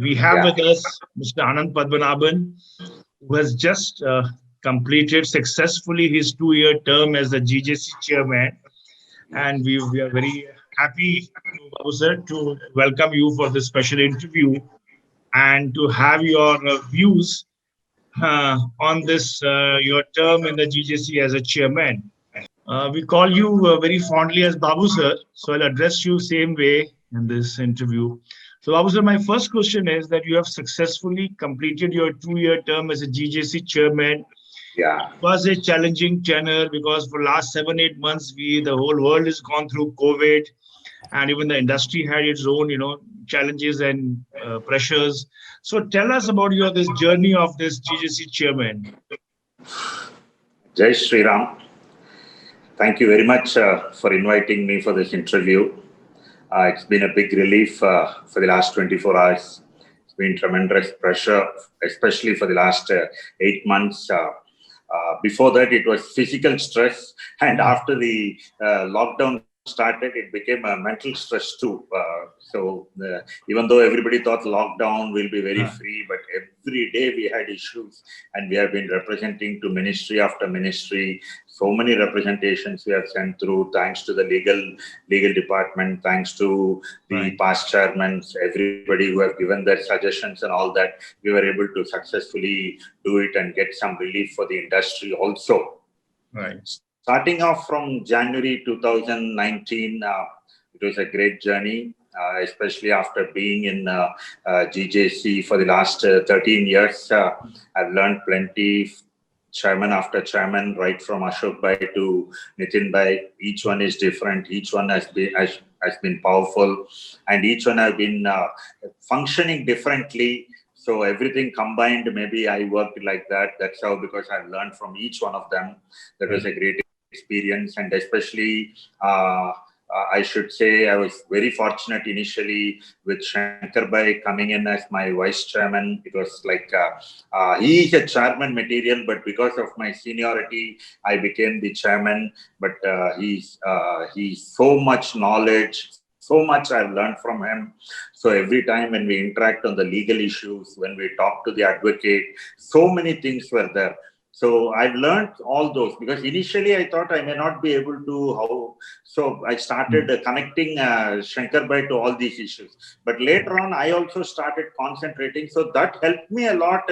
We have with us Mr. Anantha Padmanabhan, who has just completed successfully his 2-year term as the GJC Chairman. And we are very happy, Babu sir, to welcome you for this special interview and to have your views on this your term in the GJC as a chairman. We call you very fondly as Babu sir, so I'll address you same way in this interview. So Babu sir, my first question is that you have successfully completed your 2-year term as a GJC chairman. Yeah. It was a challenging tenure because for last 7-8 months, the whole world has gone through COVID, and even the industry had its own, challenges and pressures. So tell us about this journey of this GJC chairman. Jai Shri Ram. Thank you very much for inviting me for this interview. It's been a big relief for the last 24 hours. It's been tremendous pressure, especially for the last 8 months. Before that, it was physical stress, and after the lockdown started, it became a mental stress too. Even though everybody thought lockdown will be very free, but every day we had issues, and we have been representing to ministry after ministry. So many representations we have sent through, thanks to the legal department, thanks to the past chairmen, everybody who have given their suggestions and all that. We were able to successfully do it and get some relief for the industry also. Right. Starting off from January 2019, it was a great journey, especially after being in GJC for the last 13 years. I've learned plenty. Chairman after chairman, right from Ashok Bhai to Nitin Bhai, each one is different. Each one has been powerful, and each one have been functioning differently. So everything combined, maybe I worked like that. That's how, because I've learned from each one of them. That was a great experience, and especially I should say I was very fortunate initially with Shankar Bhai coming in as my vice chairman. It was like he is a chairman material, but because of my seniority, I became the chairman. But he's so much knowledge. So much I've learned from him. So every time when we interact on the legal issues, when we talk to the advocate, so many things were there. So I've learned all those, because initially I thought I may not be able to so I started connecting Shankar Bhai to all these issues. But later on, I also started concentrating. So that helped me a lot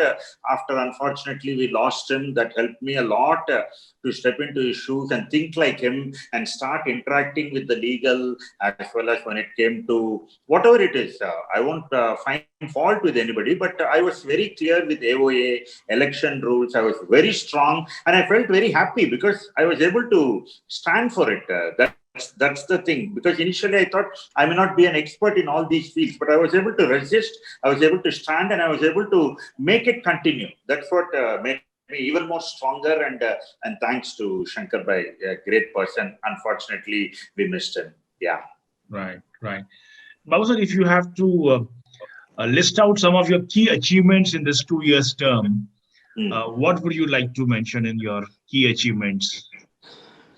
after unfortunately we lost him. That helped me a lot to step into his shoes and think like him and start interacting with the legal, as well as when it came to whatever it is. I won't find fault with anybody, but I was very clear with AOA, election rules. I was very strong, and I felt very happy because I was able to stand for it. That's the thing, because initially I thought I may not be an expert in all these fields, but I was able to resist, I was able to stand, and I was able to make it continue. That's what made me even more stronger, and thanks to Shankar Bhai, a great person. Unfortunately, we missed him. Yeah. Right. Babu sir, if you have to list out some of your key achievements in this 2 years term, what would you like to mention in your key achievements?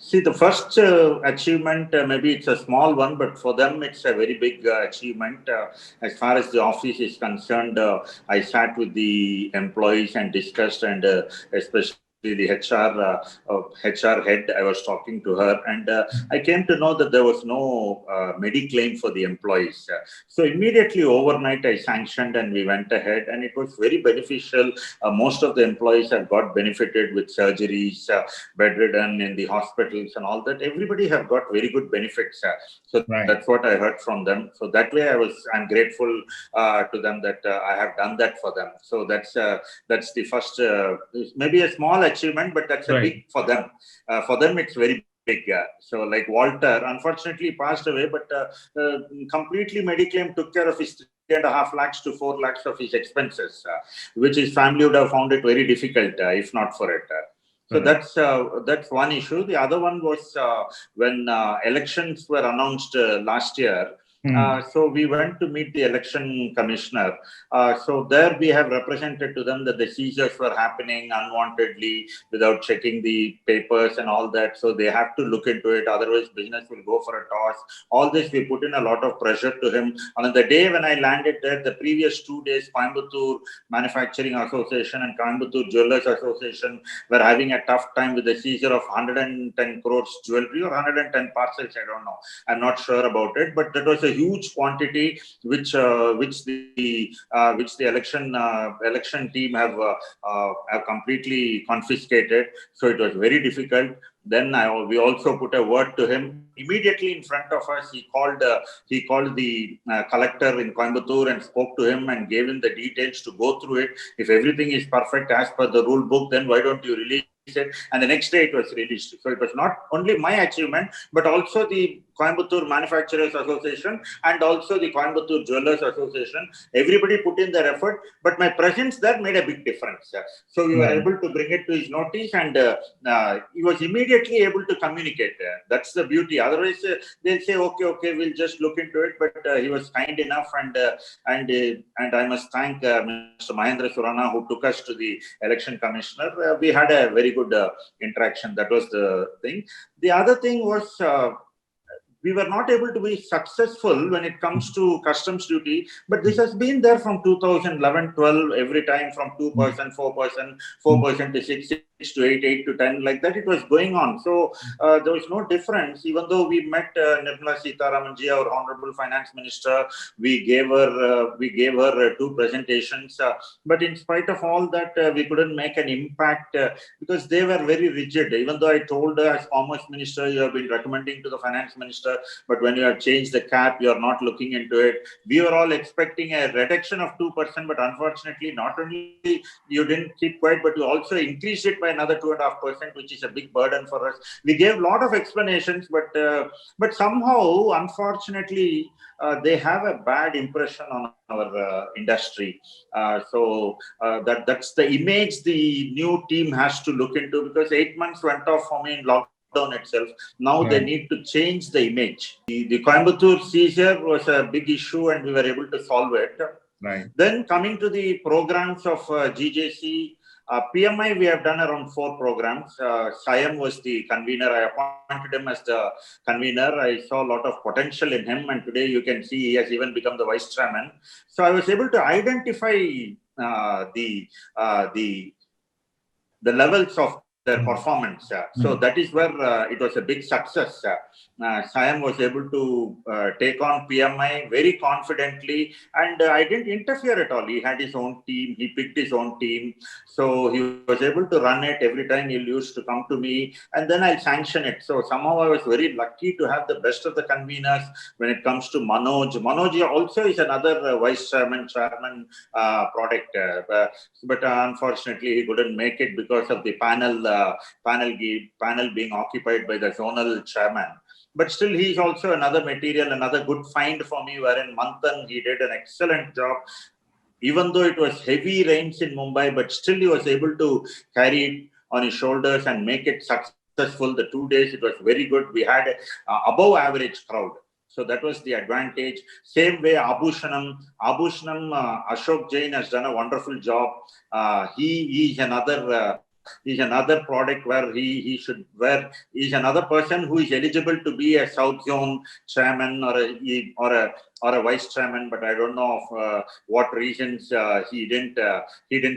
See, the first achievement, maybe it's a small one, but for them, it's a very big achievement. As far as the office is concerned, I sat with the employees and discussed, and especially the HR head, I was talking to her, and I came to know that there was no Mediclaim for the employees. So immediately overnight I sanctioned, and we went ahead, and it was very beneficial. Most of the employees have got benefited with surgeries, bedridden in the hospitals and all that. Everybody have got very good benefits. So that's what I heard from them. So that way I'm grateful to them that I have done that for them. So that's the first, maybe a small achievement, but that's a big for them. For them, it's very big. So like Walter, unfortunately passed away, but completely Mediclaim took care of his 3.5 lakhs to 4 lakhs of his expenses, which his family would have found it very difficult if not for it. So that's one issue. The other one was when elections were announced last year. So we went to meet the election commissioner. So there we have represented to them that the seizures were happening unwantedly without checking the papers and all that. So they have to look into it. Otherwise, business will go for a toss. All this we put in a lot of pressure to him. And on the day when I landed there, the previous 2 days, Coimbatore Manufacturing Association and Coimbatore Jewelers Association were having a tough time with the seizure of 110 crores jewelry or 110 parcels. I don't know. I'm not sure about it, but that was a huge quantity which the election team have completely confiscated. So it was very difficult. Then we also put a word to him immediately in front of us. He called the collector in Coimbatore and spoke to him and gave him the details to go through it. If everything is perfect as per the rule book, then why don't you release it? And the next day it was released. So it was not only my achievement, but also the Coimbatore Manufacturers Association and also the Coimbatore Jewelers Association. Everybody put in their effort, but my presence there made a big difference. So we were able to bring it to his notice, and he was immediately able to communicate. That's the beauty. Otherwise, they'll say, okay, we'll just look into it. But he was kind enough, and I must thank Mr. Mahendra Surana, who took us to the election commissioner. We had a very good interaction. That was the thing. The other thing was, we were not able to be successful when it comes to customs duty, but this has been there from 2011-12, every time from 2%, 4% to 6 to 8 to 10, like that it was going on. So there was no difference. Even though we met Nirmala Sitharamanji, our Honorable Finance Minister, we gave her 2 presentations, but in spite of all that, we couldn't make an impact because they were very rigid. Even though I told her as Commerce Minister, you have been recommending to the Finance Minister, but when you have changed the cap, you are not looking into it. We were all expecting a reduction of 2%, but unfortunately, not only you didn't keep quiet, but you also increased it by another 2.5%, which is a big burden for us. We gave a lot of explanations, but somehow, unfortunately, they have a bad impression on our industry. So that's the image the new team has to look into, because 8 months went off for me in lockdown itself. Now they need to change the image. The Coimbatore seizure was a big issue, and we were able to solve it. Right. Then coming to the programs of GJC, PMI, we have done around 4 programs. Sayam was the convener. I appointed him as the convener. I saw a lot of potential in him, and today you can see he has even become the vice chairman. So I was able to identify the levels of their performance. So that is where it was a big success. Sayam was able to take on PMI very confidently, and I didn't interfere at all. He had his own team. He picked his own team. So he was able to run it. Every time he used to come to me, and then I'll sanction it. So somehow I was very lucky to have the best of the conveners when it comes to Manoj. Manoj also is another vice chairman product. But unfortunately, he couldn't make it because of the panel being occupied by the zonal chairman. But still, he's also another material, another good find for me, wherein Manthan, he did an excellent job. Even though it was heavy rains in Mumbai, but still he was able to carry it on his shoulders and make it successful. The 2 days, it was very good. We had above average crowd. So that was the advantage. Same way, Abhushanam, Ashok Jain has done a wonderful job. He's another product where he's another person who is eligible to be a South Zone chairman or a vice chairman, but I don't know of what reasons he didn't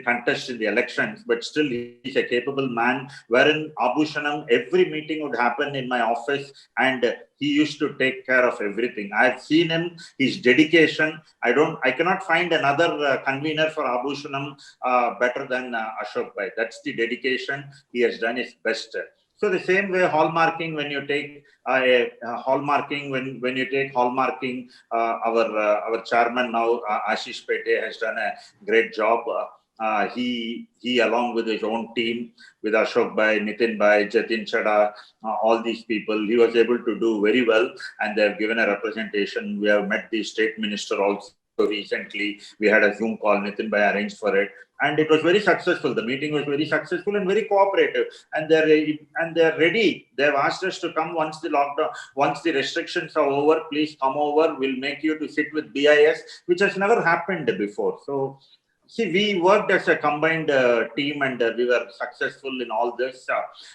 contest in the elections. But still, he's a capable man. Wherein Abhushanam, every meeting would happen in my office, and he used to take care of everything. I've seen him, his dedication. I cannot find another convener for Abhushanam better than Ashok Bhai. That's the dedication. He has done his best. So the same way, hallmarking, when you take hallmarking, our chairman now, Ashish Pete, has done a great job. He along with his own team, with Ashok Bhai, Nitin Bhai, Jatin Chada, all these people, he was able to do very well, and they have given a representation. We have met the state minister also recently. We had a Zoom call, Nitin Bhai arranged for it. And it was very successful. The meeting was very successful and very cooperative. And they're ready. They've asked us to come once the lockdown, once the restrictions are over. Please come over. We'll make you to sit with BIS, which has never happened before. So, see, we worked as a combined team, and we were successful in all this.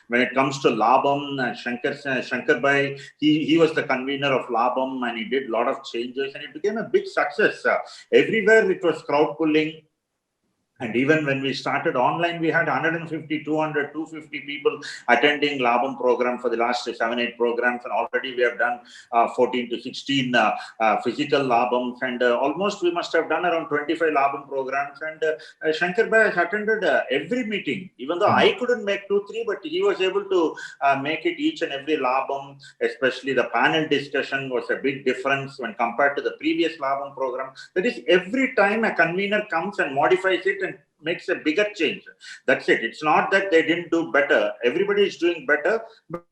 When it comes to Labam, Shankar Bhai, he was the convener of Labam, and he did a lot of changes, and it became a big success. Everywhere it was crowd pulling. And even when we started online, we had 150, 200, 250 people attending Labam program for the last 7-8 programs. And already we have done 14 to 16 physical Labams. And almost we must have done around 25 Labam programs. And Shankar Bhai has attended every meeting, even though I couldn't make 2-3, but he was able to make it each and every Labam. Especially the panel discussion was a big difference when compared to the previous Labam program. That is, every time a convener comes and modifies it and makes a bigger change. That's it. It's not that they didn't do better. Everybody is doing better, but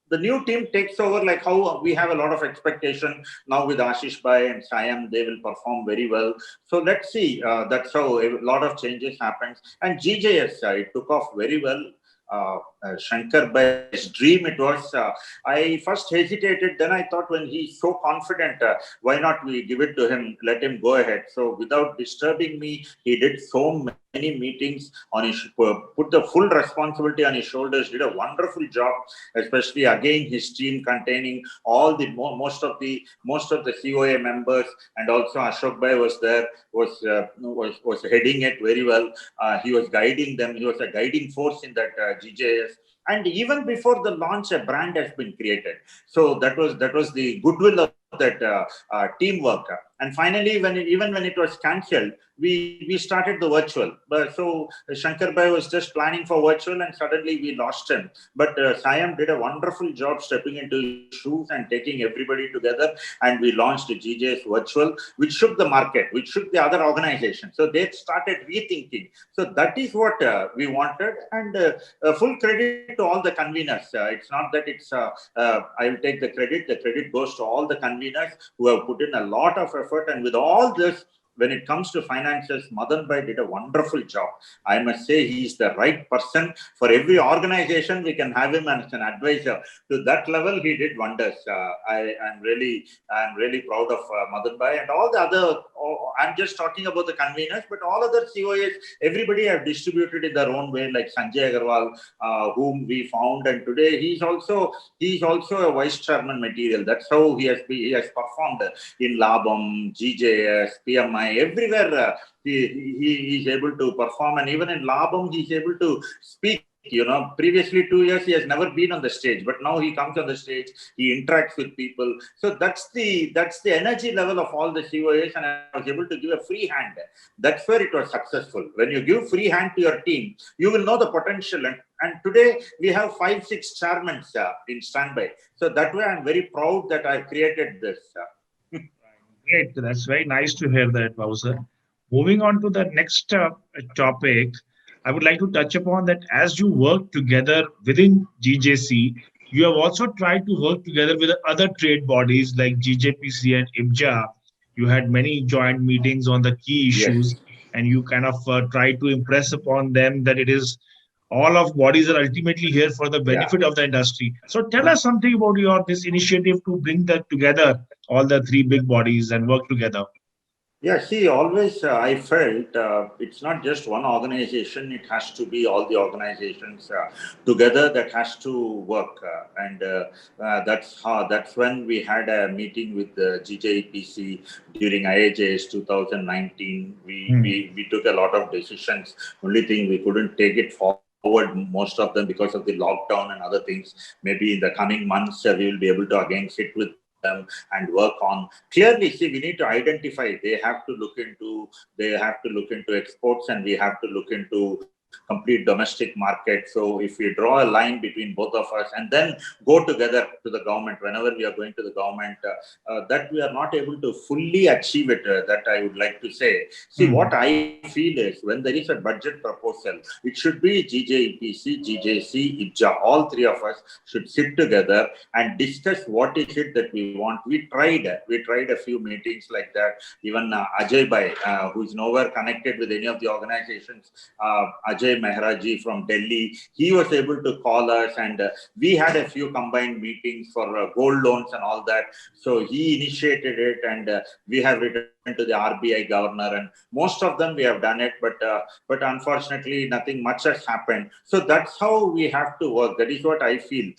the new team takes over, like how we have a lot of expectation now with Ashish Bhai and Sayam. They will perform very well. So let's see. That's how a lot of changes happens. And GJS, it took off very well. Shankar Bhai's dream it was. I first hesitated, then I thought, when he's so confident, why not we give it to him, let him go ahead. So without disturbing me, he did so many meetings on his, put the full responsibility on his shoulders, did a wonderful job, especially again his team containing all the most of the COA members, and also Ashok Bhai was there, was heading it very well. He was guiding them. He was a guiding force in that GJS. And even before the launch, a brand has been created. So that was the goodwill of that teamwork. And finally, when it was cancelled, we started the virtual. But so Shankar Bhai was just planning for virtual, and suddenly we lost him. But Sayam did a wonderful job stepping into his shoes and taking everybody together, and we launched the GJS virtual, which shook the market, which shook the other organizations. So they started rethinking. So that is what we wanted, and full credit to all the conveners. It's not that it's I will take the credit. The credit goes to all the conveners who have put in a lot of effort. And with all this, when it comes to finances, Madan Bhai did a wonderful job. I must say he is the right person for every organization. We can have him as an advisor. To that level, he did wonders. I'm really proud of Madan Bhai and all the other. I'm just talking about the conveners, but all other COAs, everybody have distributed in their own way, like Sanjay Agarwal, whom we found, and today he's also a vice chairman material. That's how he has performed in Labam, GJS, PMI. Everywhere he is able to perform, and even in Labam he is able to speak. Previously 2 years he has never been on the stage, but now he comes on the stage, he interacts with people. So that's the energy level of all the COAs, and I was able to give a free hand. That's where it was successful. When you give free hand to your team, you will know the potential. And today we have 5-6 chairmen in standby. So that way I'm very proud that I created this. Great. That's very nice to hear that, Bowser. Moving on to the next topic, I would like to touch upon that as you work together within GJC, you have also tried to work together with other trade bodies like GJPC and IBJA. You had many joint meetings on the key issues, Yes. and you kind of tried to impress upon them that it is all of bodies are ultimately here for the Yeah. benefit of the industry. So tell us something about this initiative to bring that together, all the three big bodies, and work together. Yeah, see, always I felt it's not just one organization, it has to be all the organizations together that has to work. That's when we had a meeting with the GJPC during IAJ's 2019. We took a lot of decisions. Only thing, we couldn't take it forward, most of them, because of the lockdown and other things. Maybe in the coming months, we will be able to again sit with them and work on. Clearly, see, we need to identify. They have to look into exports, and we have to look into complete domestic market. So if we draw a line between both of us and then go together to the government, whenever we are going to the government, that we are not able to fully achieve it, that I would like to say. See, what I feel is when there is a budget proposal, it should be GJEPC, GJC, IPJA, all three of us should sit together and discuss what is it that we want. We tried a few meetings like that. Even Ajay Bhai, who is nowhere connected with any of the organizations, Ajay Mehraji from Delhi, he was able to call us, and we had a few combined meetings for gold loans and all that. So he initiated it, and we have written to the RBI governor, and most of them we have done it, but unfortunately nothing much has happened. So that's how we have to work. That is what I feel,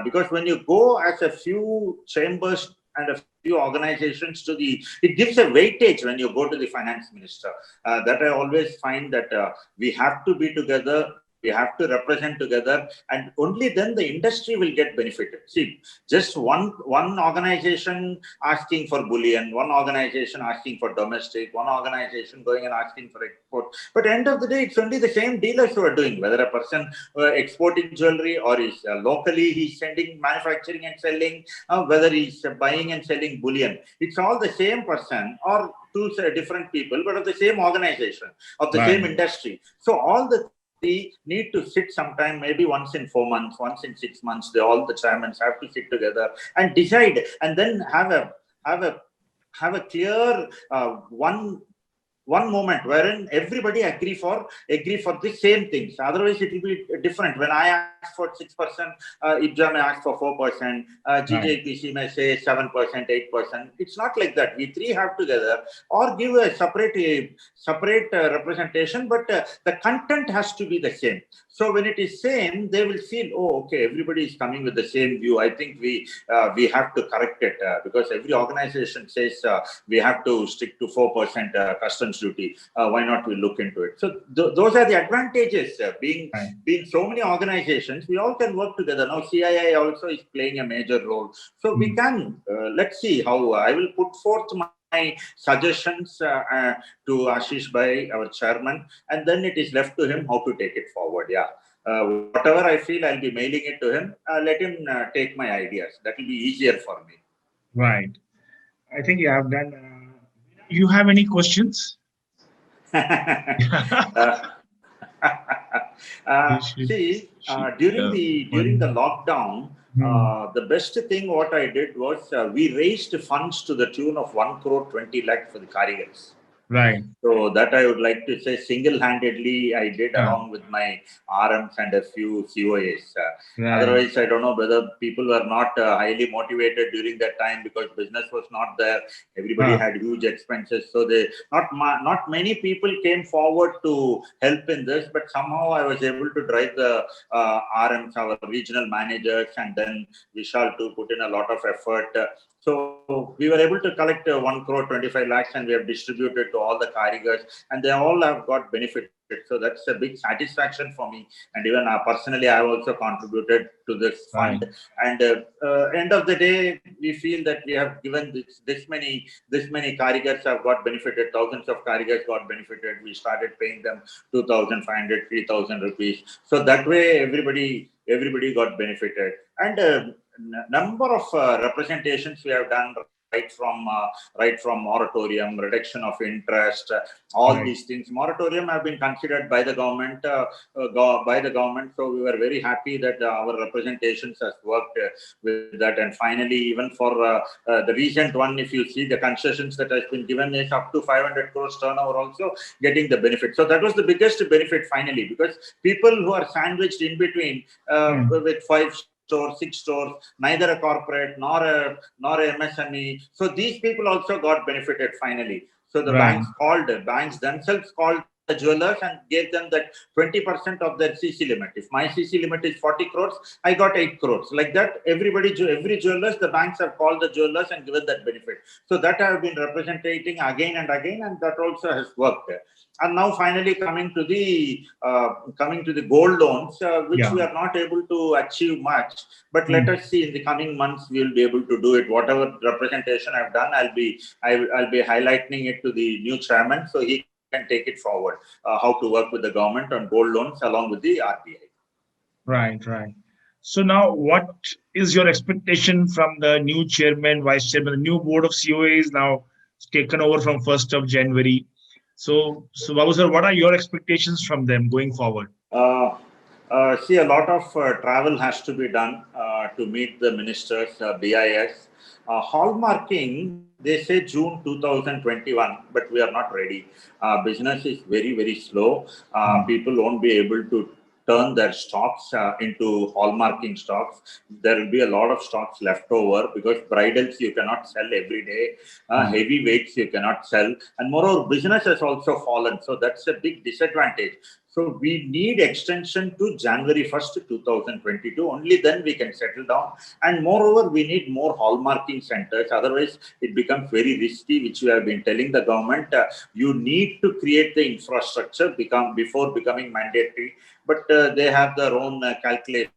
because when you go as a few chambers and a few organizations to it gives a weightage when you go to the finance minister. That I always find that we have to be together. We have to represent together, and only then the industry will get benefited. See, just one organization asking for bullion, one organization asking for domestic, one organization going and asking for export. But at the end of the day, it's only the same dealers who are doing. Whether a person exporting jewelry or is locally he's sending manufacturing and selling, whether he's buying and selling bullion, it's all the same person or two different people, but of the same organization, of the same industry. So all the need to sit sometime, maybe once in 4 months, once in 6 months. All the chairmen have to sit together and decide, and then have a clear one moment wherein everybody agree for the same things. Otherwise, it will be different. When I ask for 6%, IPJA may ask for 4%, GJPC may say 7%, 8%. It's not like that. We three have together or give a separate representation, but the content has to be the same. So when it is same, they will feel, oh, okay, everybody is coming with the same view. I think we have to correct it, because every organization says we have to stick to 4% customs duty. Why not we look into it? So those are the advantages. Being so many organizations, we all can work together. Now CII also is playing a major role. So we can, let's see how I will put forth my suggestions to Ashish Bhai, our chairman, and then it is left to him how to take it forward. Yeah. Whatever I feel, I'll be mailing it to him. Let him take my ideas. That will be easier for me. Right. I think you have done. You have any questions? See, during the lockdown, the best thing what I did was we raised funds to the tune of 1 crore 20 lakh for the Karigars. Right. So that I would like to say single-handedly I did along with my RMs and a few COAs. Otherwise, I don't know whether people were not highly motivated during that time because business was not there. Everybody had huge expenses. So not many people came forward to help in this, but somehow I was able to drive the RMs, our regional managers, and then Vishal to put in a lot of effort. So we were able to collect 1 crore 25 lakhs and we have distributed to all the Karigars, and they all have got benefited. So that's a big satisfaction for me. And even personally, I have also contributed to this fund. And end of the day, we feel that we have given this many Karigars have got benefited. Thousands of Karigars got benefited. We started paying them 2,500, 3,000 rupees. So that way, everybody got benefited. And number of representations we have done, right from moratorium, reduction of interest, all these things. Moratorium have been considered by the government. So we were very happy that our representations has worked with that. And finally, even for the recent one, if you see the concessions that has been given is up to 500 crores turnover also getting the benefit. So that was the biggest benefit finally, because people who are sandwiched in between with 5 stores, 6 stores, neither a corporate nor a MSME. So these people also got benefited finally. So the banks themselves called the jewelers and gave them that 20% of their CC limit. If my CC limit is 40 crores, I got 8 crores. Like that, every jewelers, the banks have called the jewelers and given that benefit. So that I have been representing again and again, and that also has worked. And now finally coming to the gold loans, which we are not able to achieve much. But let us see, in the coming months we will be able to do it. Whatever representation I've done, I'll be highlighting it to the new chairman, so he can take it forward, how to work with the government on gold loans along with the RBI. Right, right. So now, what is your expectation from the new chairman, vice chairman? The new board of COA is now taken over from 1st of January. So Babu sir, what are your expectations from them going forward? See, a lot of travel has to be done to meet the ministers, BIS. Hallmarking, they say June 2021, but we are not ready. Business is very, very slow. People won't be able to turn their stocks into hallmarking stocks. There will be a lot of stocks left over because bridals you cannot sell every day, heavyweights you cannot sell, and moreover, business has also fallen. So that's a big disadvantage. So we need extension to January 1st, 2022. Only then we can settle down. And moreover, we need more hallmarking centers. Otherwise, it becomes very risky, which we have been telling the government. You need to create the infrastructure before becoming mandatory. But they have their own calculations.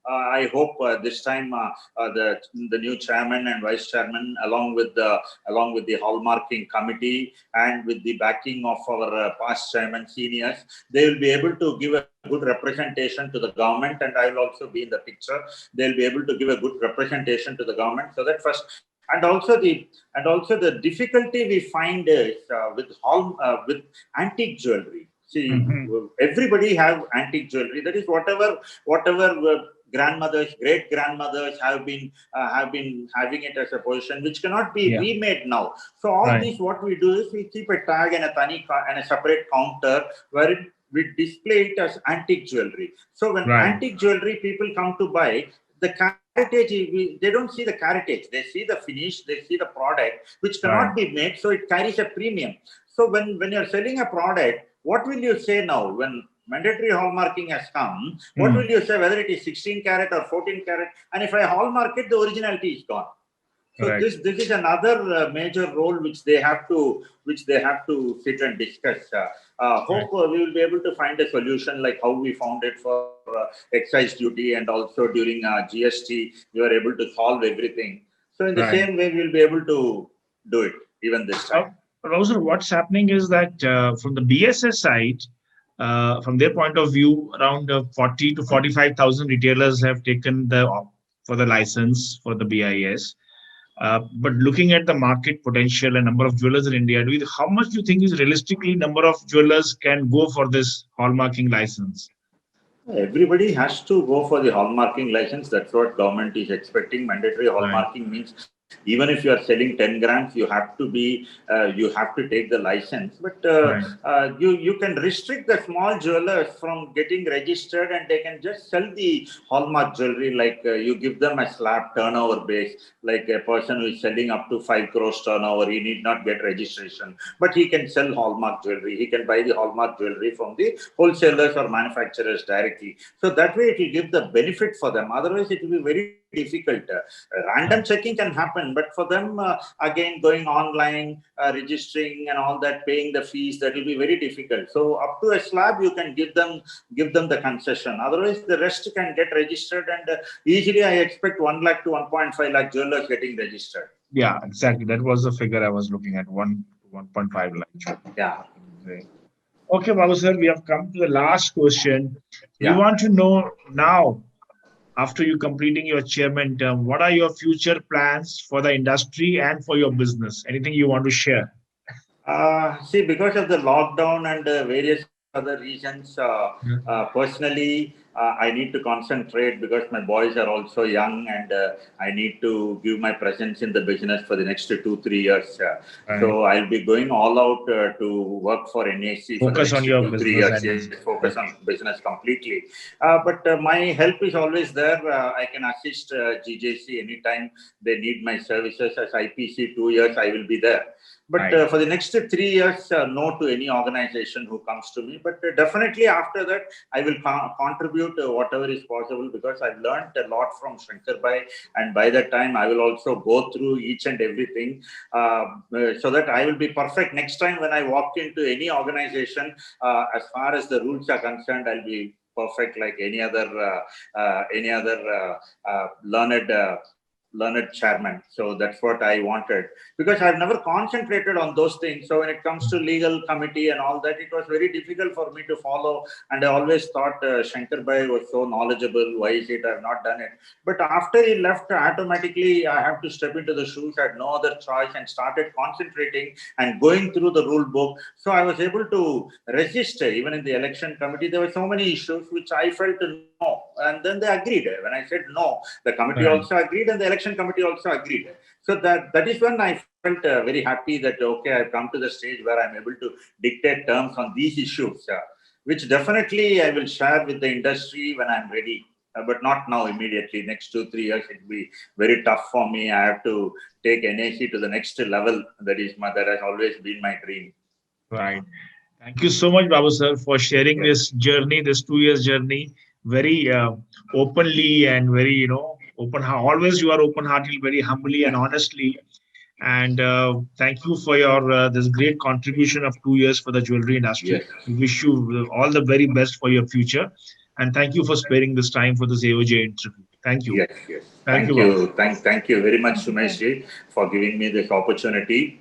I hope this time the new chairman and vice chairman, along with the hallmarking committee and with the backing of our past chairman seniors, they will be able to give a good representation to the government, and I will also be in the picture. They'll be able to give a good representation to the government. So that first, and also the difficulty we find is with antique jewelry. See, everybody have antique jewelry. That is whatever grandmothers, great grandmothers have been having it as a position, which cannot be remade now. So all this, what we do is we keep a tag and a separate counter where we display it as antique jewelry. So when antique jewelry people come to buy, the caratage, they don't see the caratage. They see the finish, they see the product, which cannot be made. So it carries a premium. So when you're selling a product, what will you say now when mandatory hallmarking has come? What will you say, whether it is 16 carat or 14 carat? And if I hallmark it, the originality is gone. So this is another major role which they have to sit and discuss. Hope we will be able to find a solution like how we found it for excise duty, and also during GST we were able to solve everything. So in the same way we will be able to do it even this time. Rosar, what's happening is that from the BSS side, from their point of view, around 40 to 45,000 retailers have taken for the license for the BIS. But looking at the market potential and number of jewelers in India, how much do you think is realistically number of jewelers can go for this hallmarking license? Everybody has to go for the hallmarking license. That's what government is expecting. Mandatory hallmarking means even if you are selling 10 grams, you have to take the license. But you can restrict the small jewelers from getting registered, and they can just sell the hallmark jewelry. Like you give them a slab turnover base. Like a person who is selling up to 5 crores turnover, he need not get registration, but he can sell hallmark jewelry. He can buy the hallmark jewelry from the wholesalers or manufacturers directly. So that way it will give the benefit for them. Otherwise, it will be very difficult. Random checking can happen, but for them, again, going online, registering and all that, paying the fees, that will be very difficult. So up to a slab, you can give them the concession. Otherwise, the rest can get registered, and easily I expect 1 lakh to 1.5 lakh jewelers getting registered. Yeah, exactly. That was the figure I was looking at, 1 to 1.5 lakh. Yeah. Okay, Babu sir, we have come to the last question. We Yeah. want to know now, after you completing your chairman term, what are your future plans for the industry and for your business? Anything you want to share? See, because of the lockdown and various other reasons, personally, I need to concentrate because my boys are also young, and I need to give my presence in the business for the next 2-3 years. So I'll be going all out to work for NAC for the next 2-3 years. Yes, focus on business completely. But my help is always there. I can assist GJC anytime they need my services. As IPC 2 years, I will be there. But for the next 3 years, no to any organization who comes to me. But definitely after that, I will contribute whatever is possible, because I've learned a lot from Shankar Bhai. And by that time, I will also go through each and everything so that I will be perfect. Next time when I walk into any organization, as far as the rules are concerned, I'll be perfect like any other learned learned chairman. So that's what I wanted, because I've never concentrated on those things. So when it comes to legal committee and all that, it was very difficult for me to follow. And I always thought Shankar Bhai was so knowledgeable. Why is it I've not done it? But after he left, automatically I have to step into the shoes. I had no other choice and started concentrating and going through the rule book. So I was able to register. Even in the election committee, there were so many issues which I felt no. And then they agreed. When I said no, the committee also agreed and the election committee also agreed. So that is when I felt very happy that, okay, I've come to the stage where I'm able to dictate terms on these issues, which definitely I will share with the industry when I'm ready. But not now immediately. Next 2-3 years, it will be very tough for me. I have to take NAC to the next level. That has always been my dream. Right. Thank you so much, Babu sir, for sharing this journey, this 2 years journey, very openly and very, open. Always you are open-hearted, very humbly and honestly. And thank you for your this great contribution of 2 years for the jewelry industry. Yes. We wish you all the very best for your future. And thank you for sparing this time for this AOJ interview. Thank you. Yes. Thank you, Thank Babu. you. Thank you very much, Sumesh ji, for giving me this opportunity.